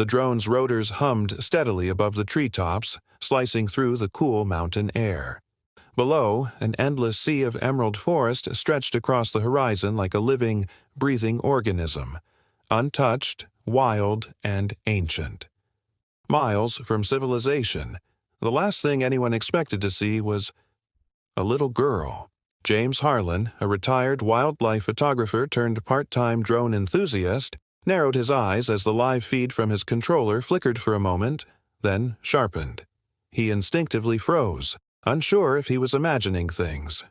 The drone's rotors hummed steadily above the treetops, slicing through the cool mountain air. Below, an endless sea of emerald forest stretched across the horizon like a living, breathing organism, untouched, wild, and ancient. Miles from civilization, the last thing anyone expected to see was a little girl. James Harlan, a retired wildlife photographer turned part-time drone enthusiast, narrowed his eyes as the live feed from his controller flickered for a moment, then sharpened. He instinctively froze, unsure if he was imagining things.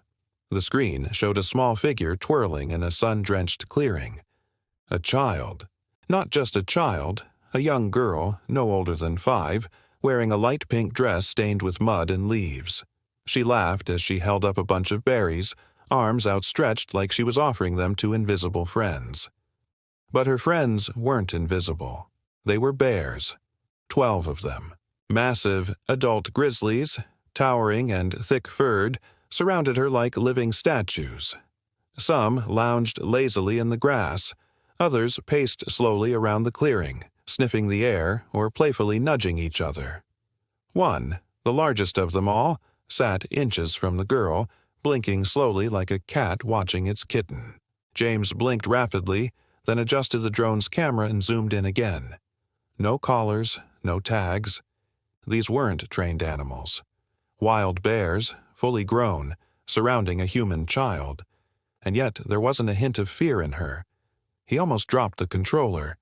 The screen showed a small figure twirling in a sun-drenched clearing. A child. Not just a child, a young girl, no older than 5, wearing a light pink dress stained with mud and leaves. She laughed as she held up a bunch of berries, arms outstretched like she was offering them to invisible friends. But her friends weren't invisible. They were bears. 12 of them. Massive, adult grizzlies, towering and thick-furred, surrounded her like living statues. Some lounged lazily in the grass. Others paced slowly around the clearing, sniffing the air or playfully nudging each other. One, the largest of them all, sat inches from the girl, blinking slowly like a cat watching its kitten. James blinked rapidly, then adjusted the drone's camera and zoomed in again. No collars, no tags. These weren't trained animals. Wild bears, fully grown, surrounding a human child. And yet there wasn't a hint of fear in her. He almost dropped the controller.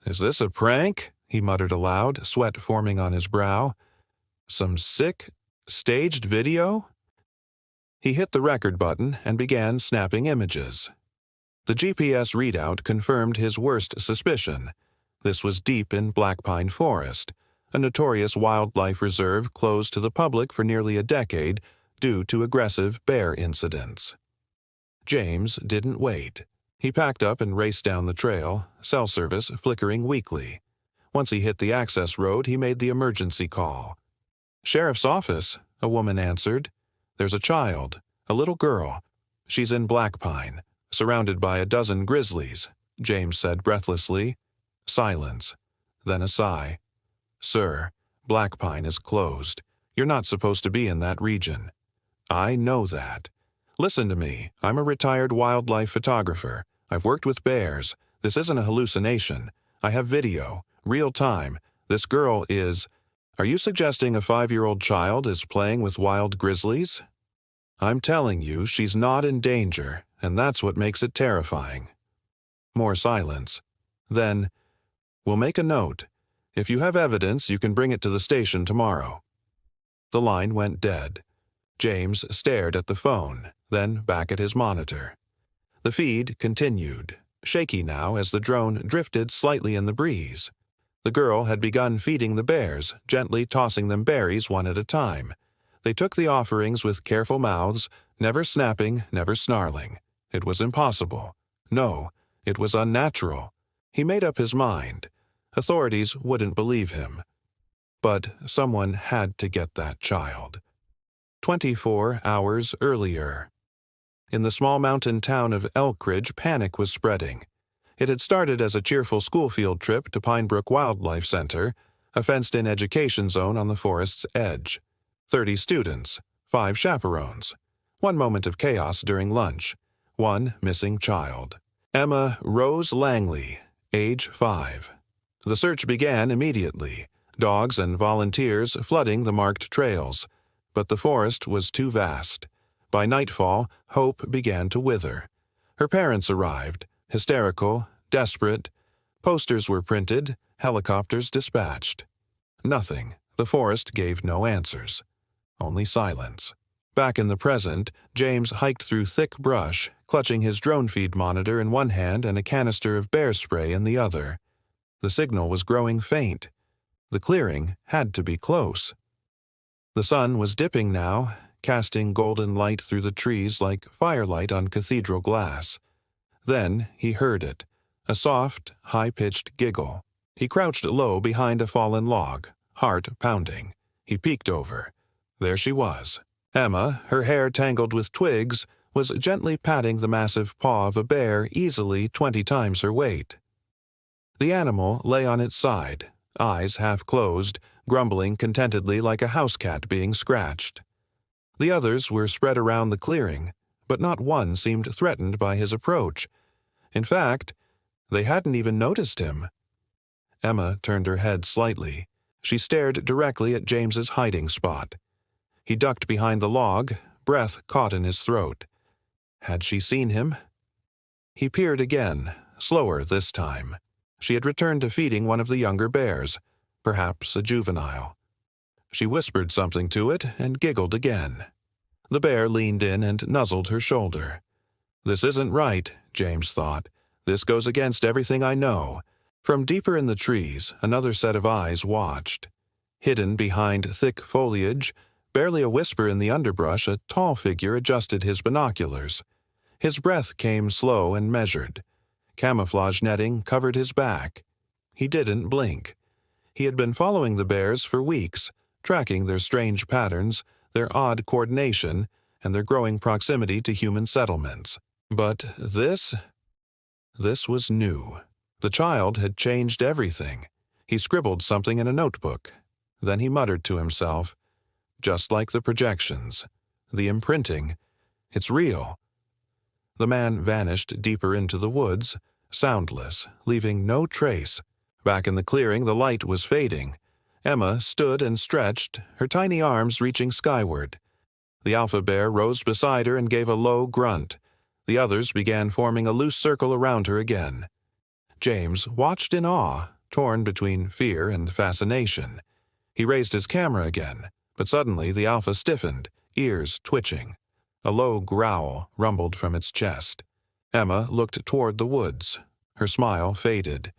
"Is this a prank?" he muttered aloud, sweat forming on his brow. "Some sick, staged video?" He hit the record button and began snapping images. The GPS readout confirmed his worst suspicion. This was deep in Black Pine Forest, a notorious wildlife reserve closed to the public for nearly a decade due to aggressive bear incidents. James didn't wait. He packed up and raced down the trail, cell service flickering weakly. Once he hit the access road, he made the emergency call. "Sheriff's office," a woman answered. "There's a child, a little girl. She's in Black Pine, surrounded by a dozen grizzlies," James said breathlessly. Silence, then a sigh. "Sir, Black Pine is closed. You're not supposed to be in that region." "I know that. Listen to me. I'm a retired wildlife photographer. I've worked with bears. This isn't a hallucination. I have video, real time. This girl is... Are you suggesting a 5-year-old child is playing with wild grizzlies?" "I'm telling you she's not in danger, and that's what makes it terrifying." More silence. Then, "We'll make a note. If you have evidence, you can bring it to the station tomorrow." The line went dead. James stared at the phone, then back at his monitor. The feed continued, shaky now as the drone drifted slightly in the breeze. The girl had begun feeding the bears, gently tossing them berries one at a time. They took the offerings with careful mouths, never snapping, never snarling. It was impossible. No, it was unnatural. He made up his mind. Authorities wouldn't believe him. But someone had to get that child. 24 hours earlier. In the small mountain town of Elkridge, panic was spreading. It had started as a cheerful school field trip to Pine Brook Wildlife Center, a fenced-in education zone on the forest's edge. 30 students, 5 chaperones. One moment of chaos during lunch. One missing child. Emma Rose Langley, age 5. The search began immediately, dogs and volunteers flooding the marked trails. But the forest was too vast. By nightfall, hope began to wither. Her parents arrived, hysterical, desperate. Posters were printed, helicopters dispatched. Nothing. The forest gave no answers. Only silence. Back in the present, James hiked through thick brush, clutching his drone feed monitor in one hand and a canister of bear spray in the other. The signal was growing faint. The clearing had to be close. The sun was dipping now, casting golden light through the trees like firelight on cathedral glass. Then he heard it, a soft, high-pitched giggle. He crouched low behind a fallen log, heart pounding. He peeked over. There she was. Emma, her hair tangled with twigs, was gently patting the massive paw of a bear easily 20 times her weight. The animal lay on its side, eyes half closed, grumbling contentedly like a house cat being scratched. The others were spread around the clearing, but not one seemed threatened by his approach. In fact, they hadn't even noticed him. Emma turned her head slightly. She stared directly at James's hiding spot. He ducked behind the log, breath caught in his throat. Had she seen him? He peered again, slower this time. She had returned to feeding one of the younger bears, perhaps a juvenile. She whispered something to it and giggled again. The bear leaned in and nuzzled her shoulder. This isn't right, James thought. This goes against everything I know. From deeper in the trees, another set of eyes watched. Hidden behind thick foliage, barely a whisper in the underbrush, a tall figure adjusted his binoculars. His breath came slow and measured. Camouflage netting covered his back. He didn't blink. He had been following the bears for weeks, tracking their strange patterns, their odd coordination, and their growing proximity to human settlements. But this was new. The child had changed everything. He scribbled something in a notebook. Then he muttered to himself, "Just like the projections. The imprinting. It's real." The man vanished deeper into the woods, soundless, leaving no trace. Back in the clearing, the light was fading. Emma stood and stretched, her tiny arms reaching skyward. The alpha bear rose beside her and gave a low grunt. The others began forming a loose circle around her again. James watched in awe, torn between fear and fascination. He raised his camera again, but suddenly the alpha stiffened, ears twitching. A low growl rumbled from its chest. Emma looked toward the woods. Her smile faded.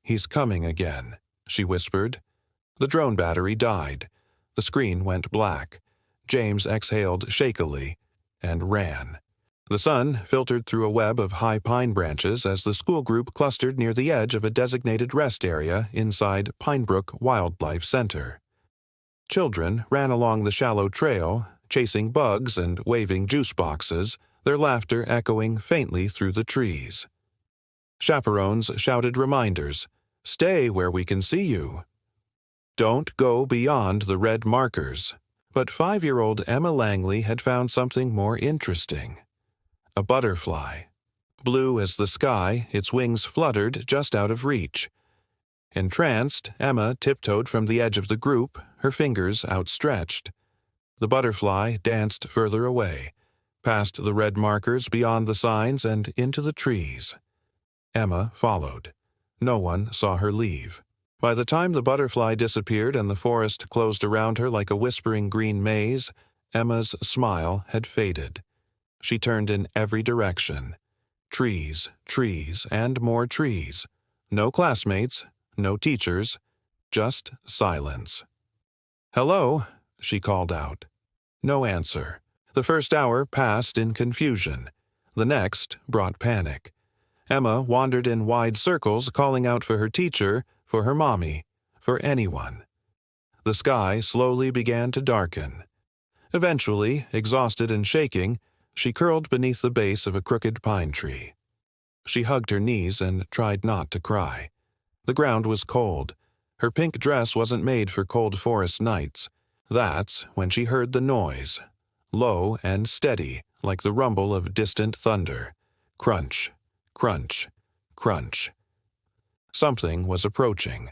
"He's coming again," she whispered. The drone battery died. The screen went black. James exhaled shakily and ran. The sun filtered through a web of high pine branches as the school group clustered near the edge of a designated rest area inside Pinebrook Wildlife Center. Children ran along the shallow trail, chasing bugs and waving juice boxes, their laughter echoing faintly through the trees. Chaperones shouted reminders, "Stay where we can see you." Don't go beyond the red markers. But 5-year-old Emma Langley had found something more interesting. A butterfly. Blue as the sky, its wings fluttered just out of reach. Entranced, Emma tiptoed from the edge of the group, her fingers outstretched. The butterfly danced further away, past the red markers beyond the signs and into the trees. Emma followed. No one saw her leave. By the time the butterfly disappeared and the forest closed around her like a whispering green maze, Emma's smile had faded. She turned in every direction. Trees, trees, and more trees. No classmates, no teachers, just silence. "Hello," she called out. No answer. The first hour passed in confusion. The next brought panic. Emma wandered in wide circles, calling out for her teacher, for her mommy, for anyone. The sky slowly began to darken. Eventually, exhausted and shaking, she curled beneath the base of a crooked pine tree. She hugged her knees and tried not to cry. The ground was cold. Her pink dress wasn't made for cold forest nights. That's when she heard the noise, low and steady, like the rumble of distant thunder. Crunch, crunch, crunch. Something was approaching.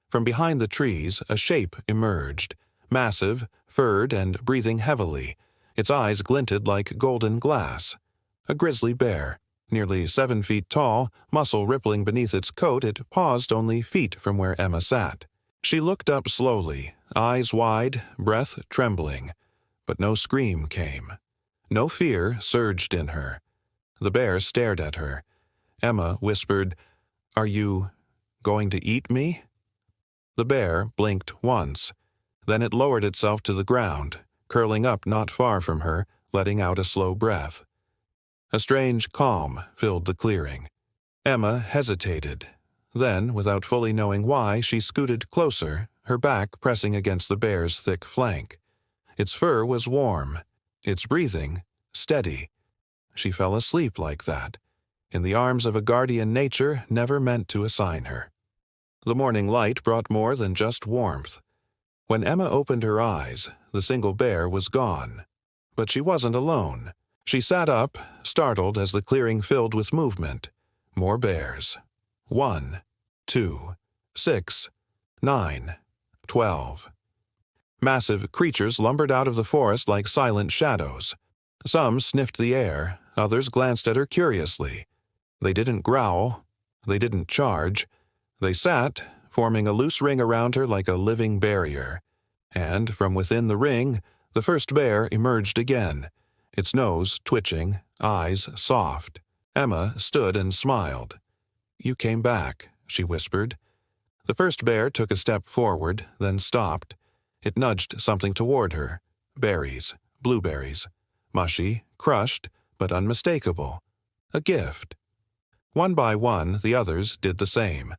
From behind the trees, a shape emerged, massive, furred, and breathing heavily. Its eyes glinted like golden glass. A grizzly bear, nearly 7 feet tall, muscle rippling beneath its coat, it paused only feet from where Emma sat. She looked up slowly, eyes wide, breath trembling. But no scream came. No fear surged in her. The bear stared at her. Emma whispered, "Are you going to eat me?" The bear blinked once. Then it lowered itself to the ground, curling up not far from her, letting out a slow breath. A strange calm filled the clearing. Emma hesitated. Then, without fully knowing why, she scooted closer, her back pressing against the bear's thick flank. Its fur was warm, its breathing steady. She fell asleep like that. in the arms of a guardian nature never meant to assign her. The morning light brought more than just warmth. When Emma opened her eyes, the single bear was gone. But she wasn't alone. She sat up, startled as the clearing filled with movement. More bears. 1, 2, 6, 9, 12. Massive creatures lumbered out of the forest like silent shadows. Some sniffed the air, others glanced at her curiously. They didn't growl. They didn't charge. They sat, forming a loose ring around her like a living barrier. And from within the ring, the first bear emerged again, its nose twitching, eyes soft. Emma stood and smiled. "You came back," she whispered. The first bear took a step forward, then stopped. It nudged something toward her. Berries, blueberries. Mushy, crushed, but unmistakable. A gift. One by one, the others did the same.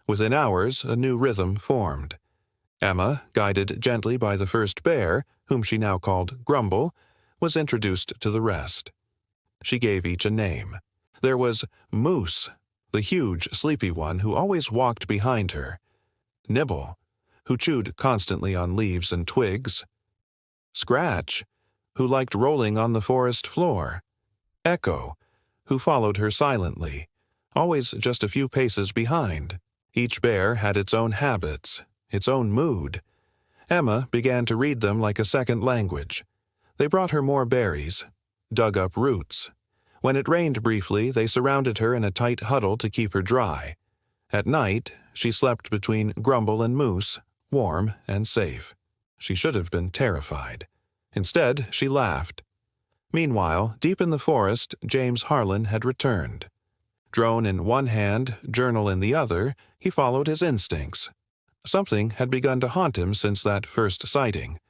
Within hours, a new rhythm formed. Emma, guided gently by the first bear, whom she now called Grumble, was introduced to the rest. She gave each a name. There was Moose, the huge, sleepy one who always walked behind her. Nibble, who chewed constantly on leaves and twigs. Scratch, who liked rolling on the forest floor. Echo, who followed her silently, always just a few paces behind. Each bear had its own habits, its own mood. Emma began to read them like a second language. They brought her more berries, dug up roots. When it rained briefly, they surrounded her in a tight huddle to keep her dry. At night, she slept between Grumble and Moose, warm and safe. She should have been terrified. Instead, she laughed. Meanwhile, deep in the forest, James Harlan had returned. Drone in one hand, journal in the other, he followed his instincts. Something had begun to haunt him since that first sighting.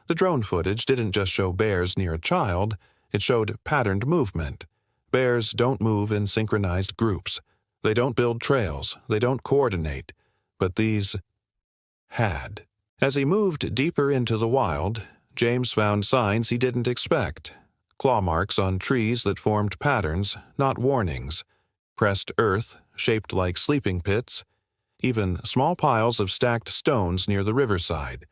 The drone footage didn't just show bears near a child, it showed patterned movement. Bears don't move in synchronized groups. They don't build trails, they don't coordinate. But these had. As he moved deeper into the wild, James found signs he didn't expect. Claw marks on trees that formed patterns, not warnings. Pressed earth, shaped like sleeping pits. Even small piles of stacked stones near the riverside.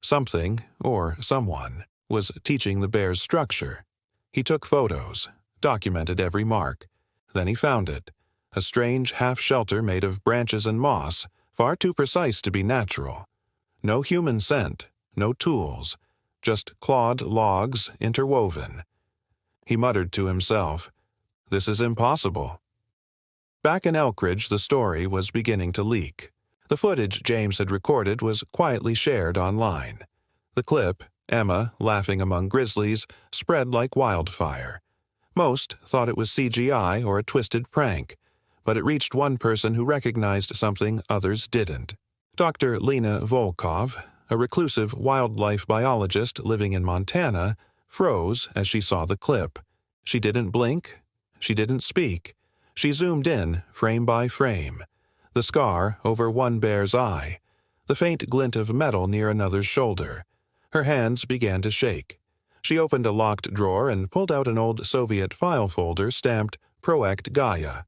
Something, or someone, was teaching the bear's structure. He took photos, documented every mark. Then he found it. A strange half-shelter made of branches and moss, far too precise to be natural. No human scent, no tools, just clawed logs interwoven. He muttered to himself, "This is impossible." Back in Elkridge, the story was beginning to leak. The footage James had recorded was quietly shared online. The clip, Emma laughing among grizzlies, spread like wildfire. Most thought it was CGI or a twisted prank, but it reached one person who recognized something others didn't. Dr. Lena Volkov, a reclusive wildlife biologist living in Montana, froze as she saw the clip. She didn't blink. She didn't speak. She zoomed in, frame by frame. The scar over one bear's eye. The faint glint of metal near another's shoulder. Her hands began to shake. She opened a locked drawer and pulled out an old Soviet file folder stamped Proact Gaia.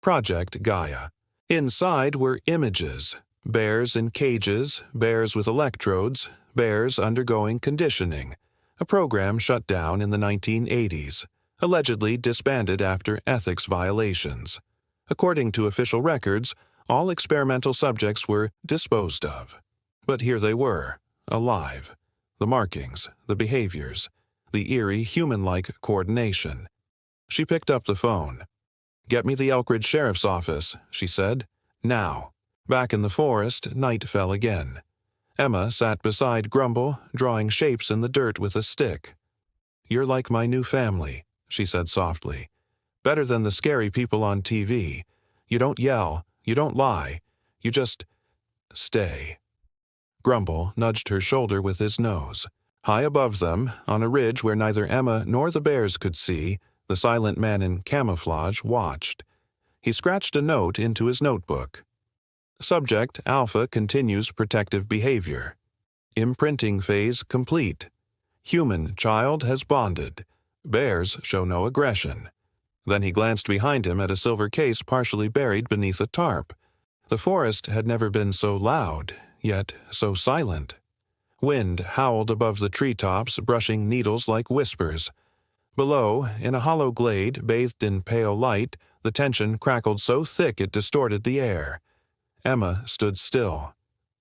Project Gaia. Inside were images. Bears in cages, bears with electrodes, bears undergoing conditioning. A program shut down in the 1980s, allegedly disbanded after ethics violations. According to official records, all experimental subjects were disposed of. But here they were, alive. The markings, the behaviors, the eerie human-like coordination. She picked up the phone. "Get me the Elkridge Sheriff's Office," she said. "Now." Back in the forest, night fell again. Emma sat beside Grumble, drawing shapes in the dirt with a stick. "You're like my new family," she said softly. "Better than the scary people on TV. You don't yell, you don't lie, you just stay." Grumble nudged her shoulder with his nose. High above them, on a ridge where neither Emma nor the bears could see, the silent man in camouflage watched. He scratched a note into his notebook. Subject Alpha continues protective behavior. Imprinting phase complete. Human child has bonded. Bears show no aggression. Then he glanced behind him at a silver case partially buried beneath a tarp. The forest had never been so loud, yet so silent. Wind howled above the treetops, brushing needles like whispers. Below, in a hollow glade bathed in pale light, the tension crackled so thick it distorted the air. Emma stood still.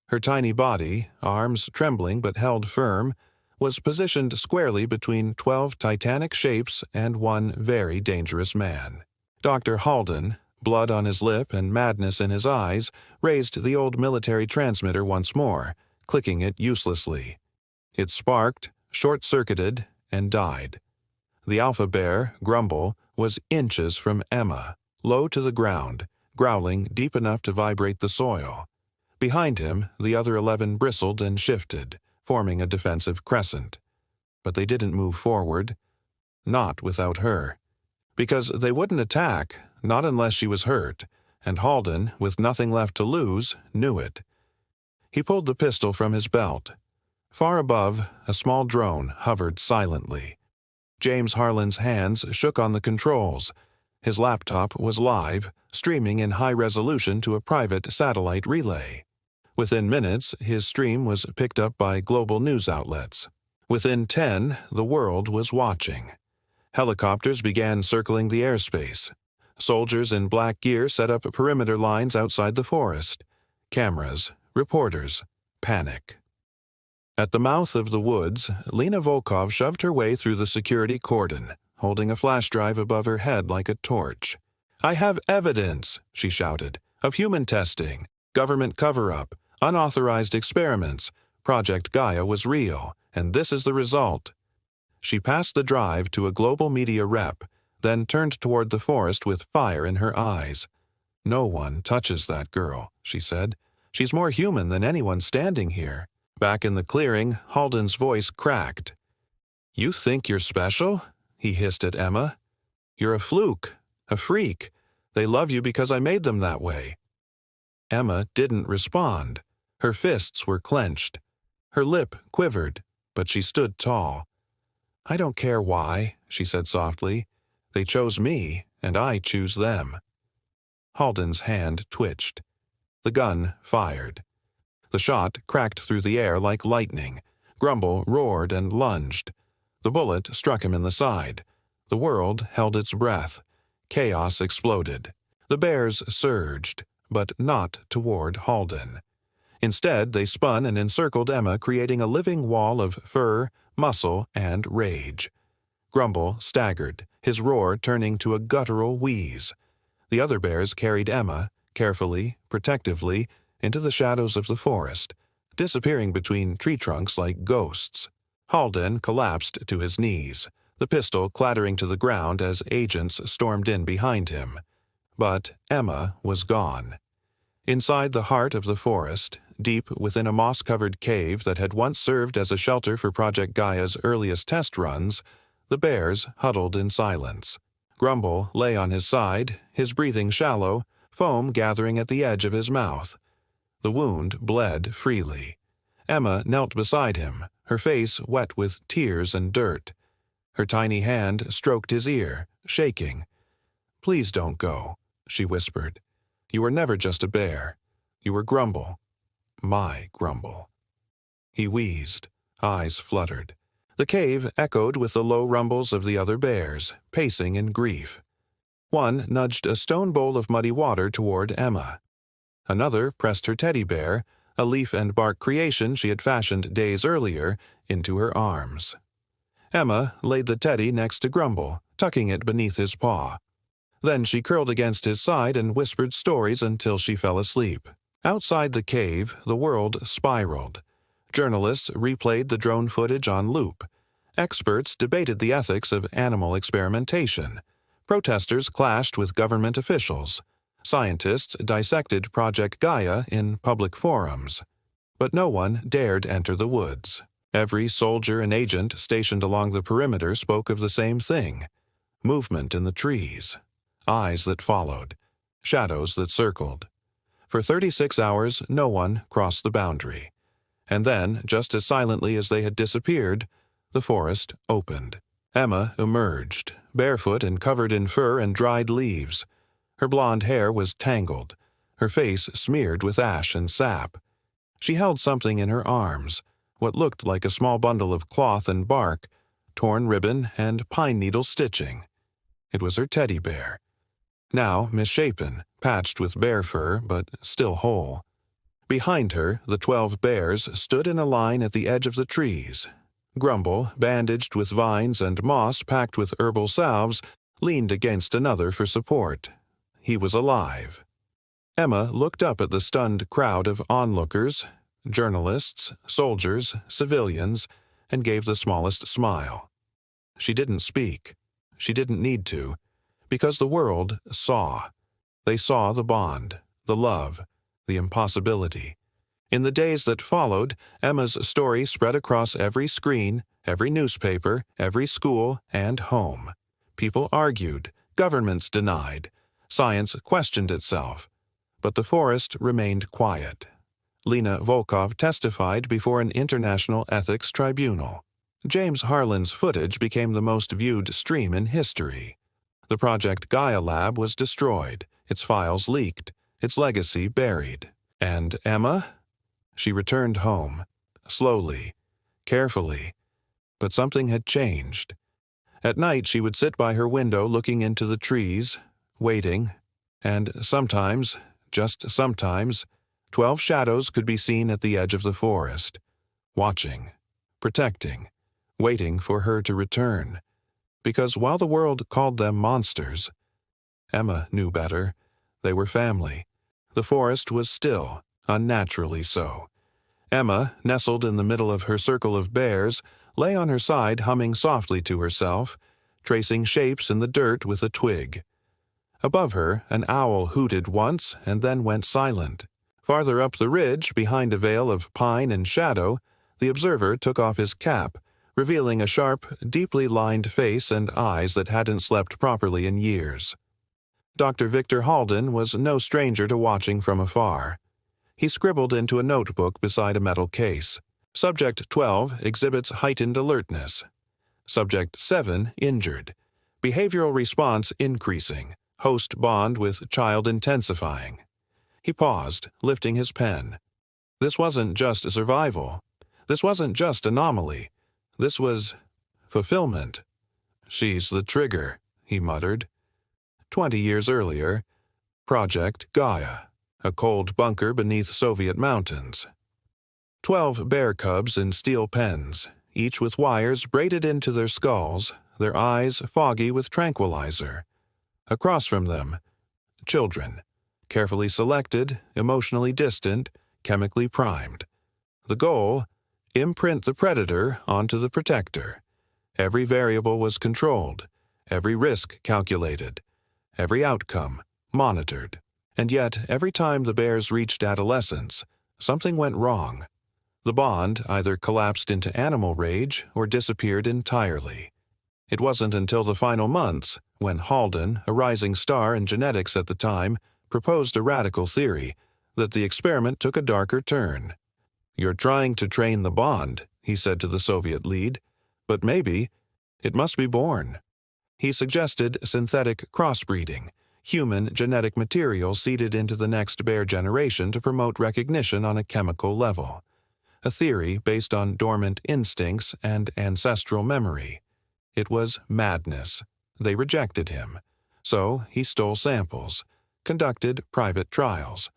Her tiny body, arms trembling but held firm, was positioned squarely between 12 titanic shapes and one very dangerous man. Dr. Halden, blood on his lip and madness in his eyes, raised the old military transmitter once more, clicking it uselessly. It sparked, short-circuited, and died. The alpha bear, Grumble, was inches from Emma, low to the ground, growling deep enough to vibrate the soil. Behind him, the other 11 bristled and shifted, forming a defensive crescent. But they didn't move forward. Not without her. Because they wouldn't attack, not unless she was hurt, and Halden, with nothing left to lose, knew it. He pulled the pistol from his belt. Far above, a small drone hovered silently. James Harlan's hands shook on the controls. His laptop was live, streaming in high resolution to a private satellite relay. Within minutes, his stream was picked up by global news outlets. Within 10, the world was watching. Helicopters began circling the airspace. Soldiers in black gear set up perimeter lines outside the forest. Cameras, reporters, panic. At the mouth of the woods, Lena Volkov shoved her way through the security cordon, holding a flash drive above her head like a torch. "I have evidence," she shouted, "of human testing, government cover-up, unauthorized experiments. Project Gaia was real, and this is the result." She passed the drive to a global media rep, then turned toward the forest with fire in her eyes. "No one touches that girl," she said. "She's more human than anyone standing here." Back in the clearing, Halden's voice cracked. "You think you're special?" he hissed at Emma. "You're a fluke, a freak. They love you because I made them that way." Emma didn't respond. Her fists were clenched. Her lip quivered, but she stood tall. "I don't care why," she said softly. "They chose me, and I choose them." Halden's hand twitched. The gun fired. The shot cracked through the air like lightning. Grumble roared and lunged. The bullet struck him in the side. The world held its breath. Chaos exploded. The bears surged, but not toward Halden. Instead, they spun and encircled Emma, creating a living wall of fur, muscle, and rage. Grumble staggered, his roar turning to a guttural wheeze. The other bears carried Emma, carefully, protectively, into the shadows of the forest, disappearing between tree trunks like ghosts. Halden collapsed to his knees, the pistol clattering to the ground as agents stormed in behind him. But Emma was gone. Inside the heart of the forest, deep within a moss-covered cave that had once served as a shelter for Project Gaia's earliest test runs, the bears huddled in silence. Grumble lay on his side, his breathing shallow, foam gathering at the edge of his mouth. The wound bled freely. Emma knelt beside him, her face wet with tears and dirt. Her tiny hand stroked his ear, shaking. "Please don't go," she whispered. "You were never just a bear. You were Grumble. My Grumble." He wheezed, eyes fluttered. The cave echoed with the low rumbles of the other bears, pacing in grief. One nudged a stone bowl of muddy water toward Emma. Another pressed her teddy bear, a leaf and bark creation she had fashioned days earlier, into her arms. Emma laid the teddy next to Grumble, tucking it beneath his paw. Then she curled against his side and whispered stories until she fell asleep. Outside the cave, the world spiraled. Journalists replayed the drone footage on loop. Experts debated the ethics of animal experimentation. Protesters clashed with government officials. Scientists dissected Project Gaia in public forums. But no one dared enter the woods. Every soldier and agent stationed along the perimeter spoke of the same thing: movement in the trees, eyes that followed, shadows that circled. For 36 hours, no one crossed the boundary. And then, just as silently as they had disappeared, the forest opened. Emma emerged, barefoot and covered in fur and dried leaves. Her blonde hair was tangled, her face smeared with ash and sap. She held something in her arms, what looked like a small bundle of cloth and bark, torn ribbon and pine needle stitching. It was her teddy bear. Now misshapen, patched with bear fur, but still whole. Behind her, the 12 bears stood in a line at the edge of the trees. Grumble, bandaged with vines and moss packed with herbal salves, leaned against another for support. He was alive. Emma looked up at the stunned crowd of onlookers, journalists, soldiers, civilians, and gave the smallest smile. She didn't speak. She didn't need to, because the world saw. They saw the bond, the love, the impossibility. In the days that followed, Emma's story spread across every screen, every newspaper, every school, and home. People argued, governments denied, science questioned itself. But the forest remained quiet. Lena Volkov testified before an international ethics tribunal. James Harlan's footage became the most viewed stream in history. The Project Gaia lab was destroyed, its files leaked, its legacy buried. And Emma? She returned home, slowly, carefully. But something had changed. At night she would sit by her window looking into the trees, waiting, and sometimes, just sometimes, 12 shadows could be seen at the edge of the forest, watching, protecting, waiting for her to return. Because while the world called them monsters, Emma knew better. They were family. The forest was still, unnaturally so. Emma, nestled in the middle of her circle of bears, lay on her side humming softly to herself, tracing shapes in the dirt with a twig. Above her, an owl hooted once and then went silent. Farther up the ridge, behind a veil of pine and shadow, the observer took off his cap, revealing a sharp, deeply lined face and eyes that hadn't slept properly in years. Dr. Victor Halden was no stranger to watching from afar. He scribbled into a notebook beside a metal case. Subject 12 exhibits heightened alertness. Subject 7 injured. Behavioral response increasing. Host bond with child intensifying. He paused, lifting his pen. This wasn't just survival. This wasn't just anomaly. This was fulfillment. She's the trigger, he muttered. 20 years earlier, Project Gaia, a cold bunker beneath Soviet mountains. 12 bear cubs in steel pens, each with wires braided into their skulls, their eyes foggy with tranquilizer. Across from them, children, carefully selected, emotionally distant, chemically primed. The goal? Imprint the predator onto the protector. Every variable was controlled, every risk calculated, every outcome monitored. And yet, every time the bears reached adolescence, something went wrong. The bond either collapsed into animal rage or disappeared entirely. It wasn't until the final months, when Halden, a rising star in genetics at the time, proposed a radical theory, that the experiment took a darker turn. "You're trying to train the bond," he said to the Soviet lead, "but maybe it must be born." He suggested synthetic crossbreeding, human genetic material seeded into the next bear generation to promote recognition on a chemical level. A theory based on dormant instincts and ancestral memory. It was madness. They rejected him. So he stole samples, conducted private trials,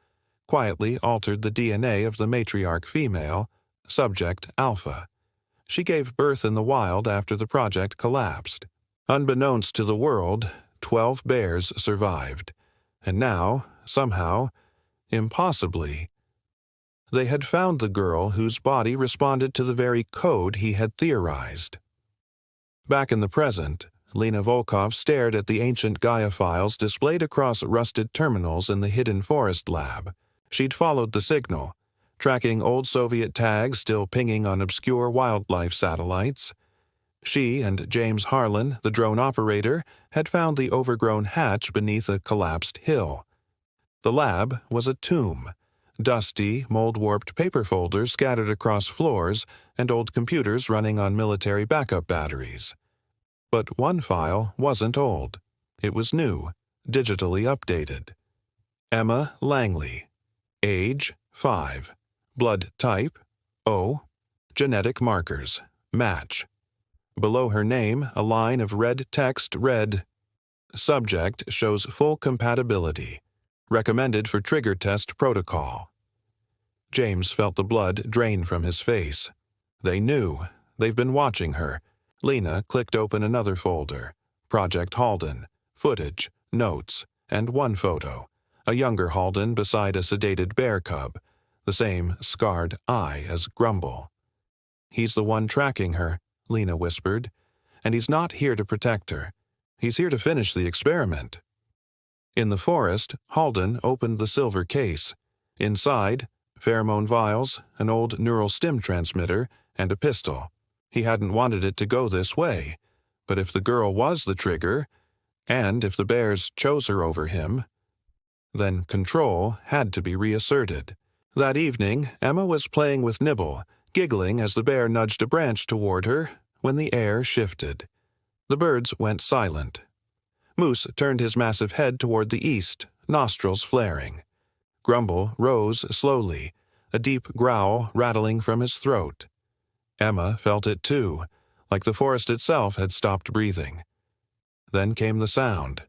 quietly altered the DNA of the matriarch female, subject Alpha. She gave birth in the wild after the project collapsed. Unbeknownst to the world, 12 bears survived. And now, somehow, impossibly, they had found the girl whose body responded to the very code he had theorized. Back in the present, Lena Volkov stared at the ancient Gaia files displayed across rusted terminals in the hidden forest lab. She'd followed the signal, tracking old Soviet tags still pinging on obscure wildlife satellites. She and James Harlan, the drone operator, had found the overgrown hatch beneath a collapsed hill. The lab was a tomb. Dusty, mold-warped paper folders scattered across floors and old computers running on military backup batteries. But one file wasn't old. It was new, digitally updated. Emma Langley. Age, 5. Blood type, O. Genetic markers, match. Below her name, a line of red text read, Subject shows full compatibility. Recommended for trigger test protocol. James felt the blood drain from his face. They knew. They've been watching her. Lena clicked open another folder. Project Halden, footage, notes, and one photo. A younger Halden beside a sedated bear cub, the same scarred eye as Grumble. He's the one tracking her, Lena whispered, and he's not here to protect her. He's here to finish the experiment. In the forest, Halden opened the silver case. Inside, pheromone vials, an old neural stim transmitter, and a pistol. He hadn't wanted it to go this way, but if the girl was the trigger, and if the bears chose her over him, then control had to be reasserted. That evening, Emma was playing with Nibble, giggling as the bear nudged a branch toward her, when the air shifted. The birds went silent. Moose turned his massive head toward the east, nostrils flaring. Grumble rose slowly, a deep growl rattling from his throat. Emma felt it too, like the forest itself had stopped breathing. Then came the sound.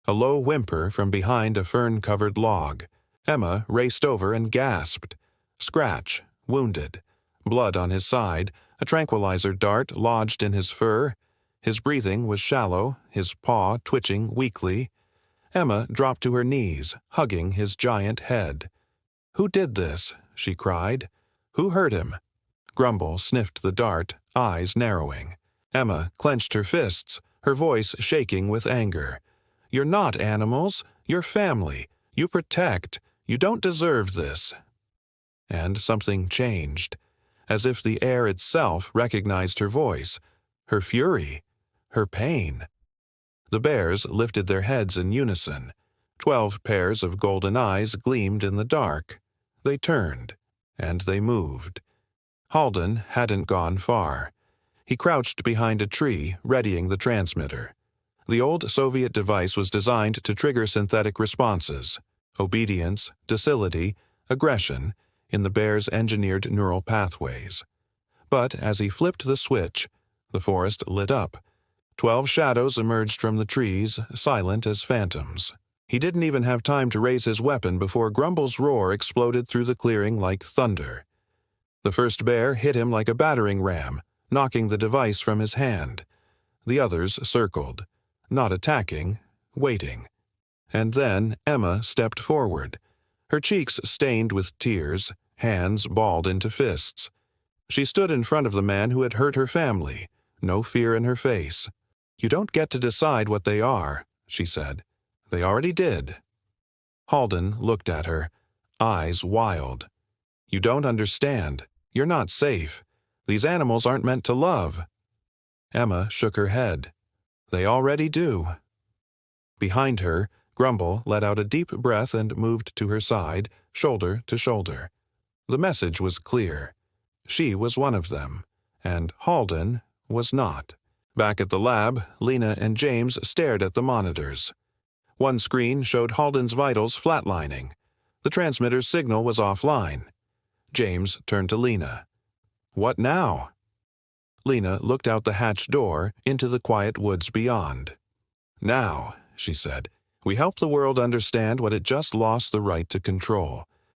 A low whimper from behind a fern-covered log. Emma raced over and gasped. Scratch, wounded, blood on his side, a tranquilizer dart lodged in his fur. His breathing was shallow, his paw twitching weakly. Emma dropped to her knees, hugging his giant head. "Who did this?" she cried. "Who hurt him?" Grumble sniffed the dart, eyes narrowing. Emma clenched her fists, her voice shaking with anger. "You're not animals. You're family. You protect. You don't deserve this." And something changed, as if the air itself recognized her voice, her fury, her pain. The bears lifted their heads in unison. 12 pairs of golden eyes gleamed in the dark. They turned, and they moved. Halden hadn't gone far. He crouched behind a tree, readying the transmitter. The old Soviet device was designed to trigger synthetic responses, obedience, docility, aggression, in the bear's engineered neural pathways. But as he flipped the switch, the forest lit up. 12 shadows emerged from the trees, silent as phantoms. He didn't even have time to raise his weapon before Grumble's roar exploded through the clearing like thunder. The first bear hit him like a battering ram, knocking the device from his hand. The others circled, not attacking, waiting. And then Emma stepped forward, her cheeks stained with tears, hands balled into fists. She stood in front of the man who had hurt her family, no fear in her face. "You don't get to decide what they are," she said. "They already did." Halden looked at her, eyes wild. "You don't understand. You're not safe. These animals aren't meant to love." Emma shook her head. "They already do." Behind her, Grumble let out a deep breath and moved to her side, shoulder to shoulder. The message was clear. She was one of them, and Halden was not. Back at the lab, Lena and James stared at the monitors. One screen showed Halden's vitals flatlining. The transmitter's signal was offline. James turned to Lena. "What now?" Lena looked out the hatch door into the quiet woods beyond. "Now," she said, "we help the world understand what it just lost the right to control.